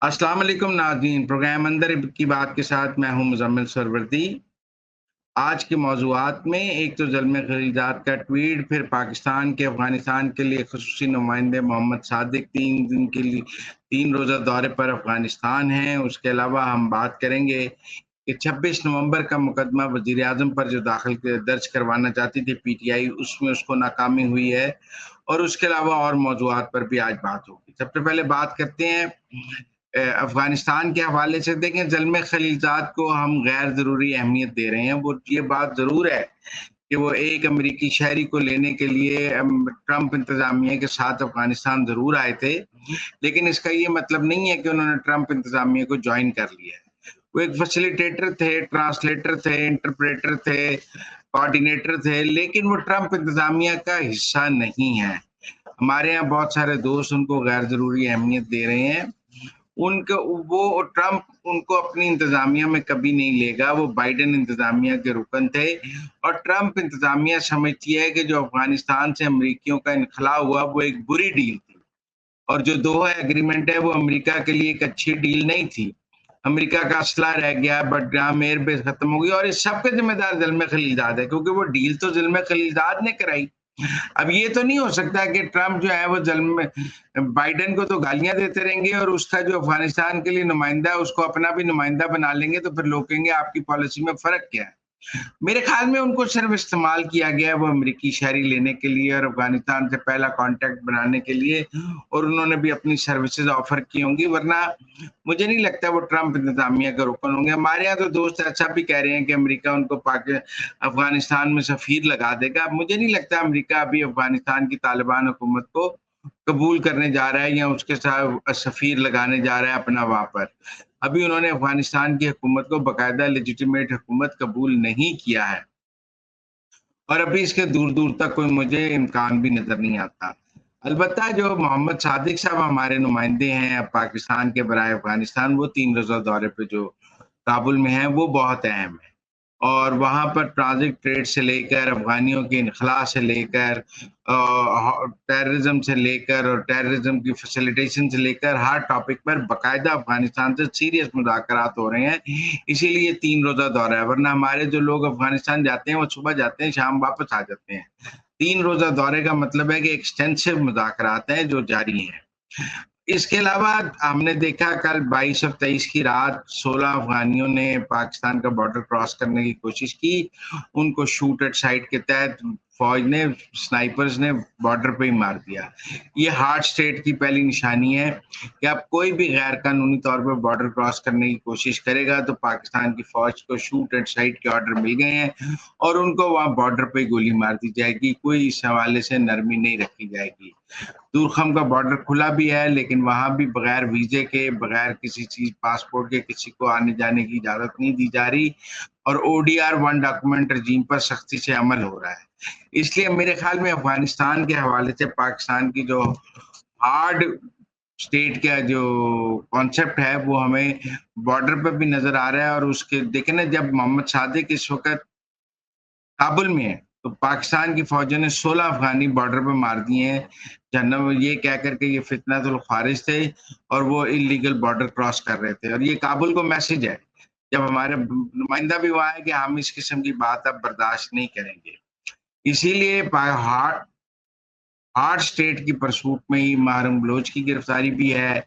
अस्सलाम वालेकुम नाज़रीन, प्रोग्राम अंदर की बात के साथ मैं हूं मुज़म्मिल सरवरदी। आज के मौज़ूआत में एक तो ज़ल्म ख़लीजात का ट्वीट, फिर पाकिस्तान के अफ़गानिस्तान के लिए ख़ुसूसी नुमाइंदे मोहम्मद सादिक 3 दिन के लिए 3 रोज़ा दौरे पर अफ़गानिस्तान हैं। उसके अलावा हम बात करेंगे कि 26 नवंबर का मुकदमा वज़ीर-ए-आज़म पर जो दर्ज करवाना चाहती थी पीटीआई, उसमें उसको नाकामी हुई है और उसके अलावा और मौज़ूआत पर भी आज बात होगी। सबसे पहले बात करते हैं अफ़गानिस्तान के हवाले से। देखें, ज़ल्म ख़लीजात को हम गैर ज़रूरी अहमियत दे रहे हैं। वो ये बात ज़रूर है कि वो एक अमेरिकी शहरी को लेने के लिए ट्रंप इंतज़ामिया के साथ अफ़गानिस्तान ज़रूर आए थे, लेकिन इसका ये मतलब नहीं है कि उन्होंने ट्रंप इंतज़ामिया को जॉइन कर लिया है। वो एक फैसिलिटेटर थे, ट्रांसलेटर थे, इंटरप्रेटर थे, कोऑर्डिनेटर थे, लेकिन वो ट्रंप इंतज़ामिया का हिस्सा नहीं है। हमारे यहाँ बहुत सारे दोस्त उनको गैर ज़रूरी अहमियत दे रहे हैं। उनके वो ट्रंप उनको अपनी इंतज़ामिया में कभी नहीं लेगा। वो बाइडेन इंतज़ामिया के रुकन थे और ट्रंप इंतज़ामिया समझती है कि जो अफ़गानिस्तान से अमरीकियों का इनख़ला हुआ, वो एक बुरी डील थी और जो दोहा एग्रीमेंट है, वो अमेरिका के लिए एक अच्छी डील नहीं थी। अमेरिका का असला रह गया, बटगाम एयरबेस खत्म हो गई और इस सब के ज़िम्मेदार ज़िल्म ख़लीजात है, क्योंकि वो डील तो ज़िल्म ख़लीजात ने कराई। अब ये तो नहीं हो सकता कि ट्रंप जो है वो बाइडेन को तो गालियां देते रहेंगे और उसका जो अफगानिस्तान के लिए नुमाइंदा है उसको अपना भी नुमाइंदा बना लेंगे, तो फिर लोग कहेंगे आपकी पॉलिसी में फर्क क्या है। मेरे ख्याल में उनको सिर्फ इस्तेमाल किया गया है वो अमेरिकी शहरी लेने के लिए और अफगानिस्तान से पहला कांटेक्ट बनाने के लिए, और उन्होंने भी अपनी सर्विसेज ऑफर की होंगी, वरना मुझे नहीं लगता वो ट्रंप इंतजामिया का रुकन होंगे। हमारे यहाँ तो दोस्त ऐसा भी कह रहे हैं कि अमेरिका उनको अफगानिस्तान में सफीर लगा देगा। अब मुझे नहीं लगता अमेरिका अभी अफगानिस्तान की तालिबान हुकूमत को कबूल करने जा रहा है या उसके साथ सफीर लगाने जा रहा है अपना वहां पर। अभी उन्होंने अफगानिस्तान की हुकूमत को बाकायदा लेजिटिमेट हुकूमत कबूल नहीं किया है और अभी इसके दूर दूर तक कोई मुझे इम्कान भी नजर नहीं आता। अलबत्ता जो मोहम्मद सादिक साहब हमारे नुमाइंदे हैं अब पाकिस्तान के बराए अफगानिस्तान, वो 3 रोज़ा दौरे पे जो काबुल में हैं, वो बहुत अहम है। और वहाँ पर ट्रांजिट ट्रेड से लेकर अफ़गानियों के इनख़ला से लेकर टेररिज़्म से लेकर और टेररिज़्म की फ़ैसिलिटेशन से लेकर हर टॉपिक पर बाकायदा अफ़गानिस्तान से सीरियस मुज़ाकरात हो रहे हैं। इसीलिए 3 रोज़ा दौरा है, वरना हमारे जो लोग अफ़गानिस्तान जाते हैं, वो सुबह जाते हैं, शाम वापस आ जाते हैं। 3 रोज़ा दौरे का मतलब है कि एक्सटेंसिव मुज़ाकरात हैं जो जारी हैं। इसके अलावा हमने देखा कल 22 और 23 की रात 16 अफगानियों ने पाकिस्तान का बॉर्डर क्रॉस करने की कोशिश की। उनको शूट एट साइट के तहत फौज ने, स्नाइपर्स ने बॉर्डर पे ही मार दिया। ये हार्ड स्टेट की पहली निशानी है कि अब कोई भी गैर कानूनी तौर पर बॉर्डर क्रॉस करने की कोशिश करेगा तो पाकिस्तान की फौज को शूट एट साइट के ऑर्डर मिल गए हैं और उनको वहां बॉर्डर पे गोली मार दी जाएगी। कोई इस हवाले से नरमी नहीं रखी जाएगी। दूरखम का बॉर्डर खुला भी है, लेकिन वहां भी बगैर वीजे के, बगैर किसी चीज पासपोर्ट के किसी को आने जाने की इजाजत नहीं दी जा रही और ओडीआर 1 डॉक्यूमेंट रजीम पर सख्ती से अमल हो रहा है। इसलिए मेरे ख्याल में अफगानिस्तान के हवाले से पाकिस्तान की जो हार्ड स्टेट का जो कॉन्सेप्ट है वो हमें बॉर्डर पर भी नजर आ रहा है। और उसके देखे ना, जब मोहम्मद सादिक इस वक्त काबुल में है तो पाकिस्तान की फौजों ने 16 अफगानी बॉर्डर पर मार दिए हैं, जनरल ये कह करके ये फितनतुल खारिज थे और वो इलीगल बॉर्डर क्रॉस कर रहे थे। और ये काबुल को मैसेज है, जब हमारे नुमाइंदा भी वहां है, कि हम इस किस्म की बात अब बर्दाश्त नहीं करेंगे। इसीलिए हार्ड हार्ड स्टेट की परसूट में ही मारूम बलोच की गिरफ्तारी भी है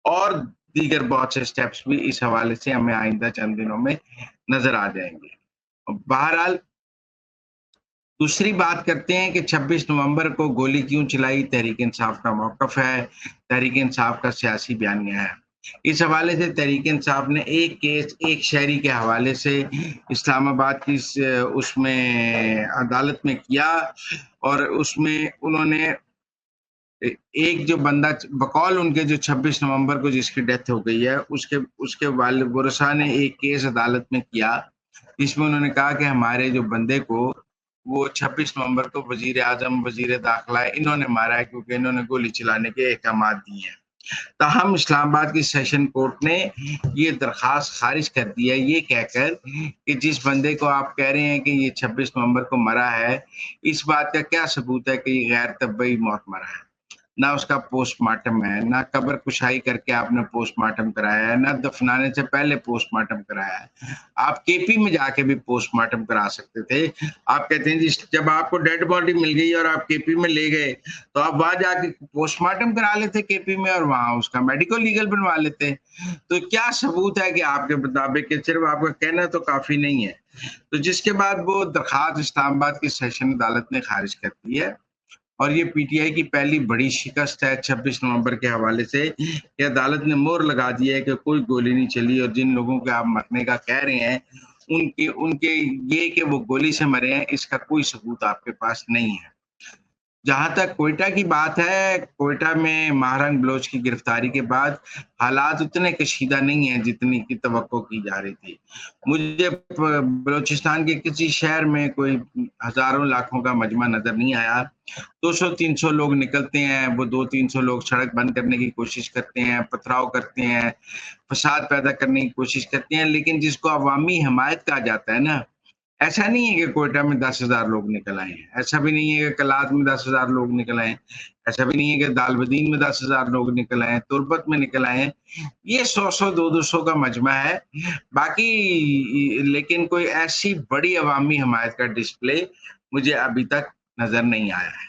और दीगर बहुत से स्टेप्स भी इस हवाले से हमें आइंदा चंद दिनों में नजर आ जाएंगे। बहरहाल दूसरी बात करते हैं कि 26 नवंबर को गोली क्यों चलाई, तहरीक इंसाफ का मौक़िफ़ है, तहरीक इंसाफ का सियासी बयानिया है। इस हवाले से तहरीक इंसाफ ने एक केस एक शहरी के हवाले से इस्लामाबाद की उसमें अदालत में किया और उसमें उन्होंने एक जो बंदा बकौल उनके जो 26 नवंबर को जिसकी डेथ हो गई है उसके उसके वालिद वरसा ने एक केस अदालत में किया। इसमें उन्होंने कहा कि हमारे जो बंदे को वो 26 नवंबर को वजीर आजम, वजीर दाखिला इन्होंने मारा है क्योंकि इन्होंने गोली चलाने के अहकाम दिए हैं। ताहम इस्लामाबाद की सेशन कोर्ट ने ये दरखास्त खारिज कर दी है, ये कहकर कि जिस बंदे को आप कह रहे हैं कि ये 26 नवंबर को मरा है, इस बात का क्या सबूत है कि ये गैर तबई मौत मरा है। نہ اس کا پوسٹ مارٹم ہے، نہ قبر کشائی کر کے آپ نے پوسٹ مارٹم کرایا ہے، نہ دفنانے سے پہلے پوسٹ مارٹم کرایا ہے۔ آپ کے پی میں جا کے بھی پوسٹ مارٹم کرا سکتے تھے۔ آپ کہتے ہیں جی جب آپ کو ڈیڈ باڈی مل گئی اور آپ کے پی میں لے گئے تو آپ وہاں جا کے پوسٹ مارٹم کرا لیتے کے پی میں، اور وہاں اس کا میڈیکل لیگل بنوا لیتے۔ تو کیا ثبوت ہے کہ آپ کے مطابق کہ صرف آپ کا کہنا تو کافی نہیں ہے؟ تو جس کے بعد وہ درخواست اسلام آباد کی سیشن عدالت نے خارج کر دی ہے، اور یہ پی ٹی آئی کی پہلی بڑی شکست ہے 26 نومبر کے حوالے سے کہ عدالت نے مہر لگا دی ہے کہ کوئی گولی نہیں چلی، اور جن لوگوں کے آپ مرنے کا کہہ رہے ہیں ان کے یہ کہ وہ گولی سے مرے ہیں، اس کا کوئی ثبوت آپ کے پاس نہیں ہے۔ جہاں تک کوئٹہ کی بات ہے، کوئٹہ میں ماہرنگ بلوچ کی گرفتاری کے بعد حالات اتنے کشیدہ نہیں ہیں جتنی کی توقع کی جا رہی تھی۔ مجھے بلوچستان کے کسی شہر میں کوئی ہزاروں لاکھوں کا مجمع نظر نہیں آیا۔ 200-300 لوگ نکلتے ہیں، وہ 200-300 لوگ سڑک بند کرنے کی کوشش کرتے ہیں، پتھراؤ کرتے ہیں، فساد پیدا کرنے کی کوشش کرتے ہیں، لیکن جس کو عوامی حمایت کہا جاتا ہے نا، ایسا نہیں ہے کہ کوئٹہ میں 10,000 لوگ نکل آئے ہیں، ایسا بھی نہیں ہے کہ کلات میں 10,000 لوگ نکل آئے ہیں، ایسا بھی نہیں ہے کہ دالبدین میں 10,000 لوگ نکل آئے ہیں، تربت میں نکل آئے ہیں۔ یہ 100 200 کا مجمع ہے باقی، لیکن کوئی ایسی بڑی عوامی حمایت کا ڈسپلے مجھے ابھی تک نظر نہیں آیا ہے۔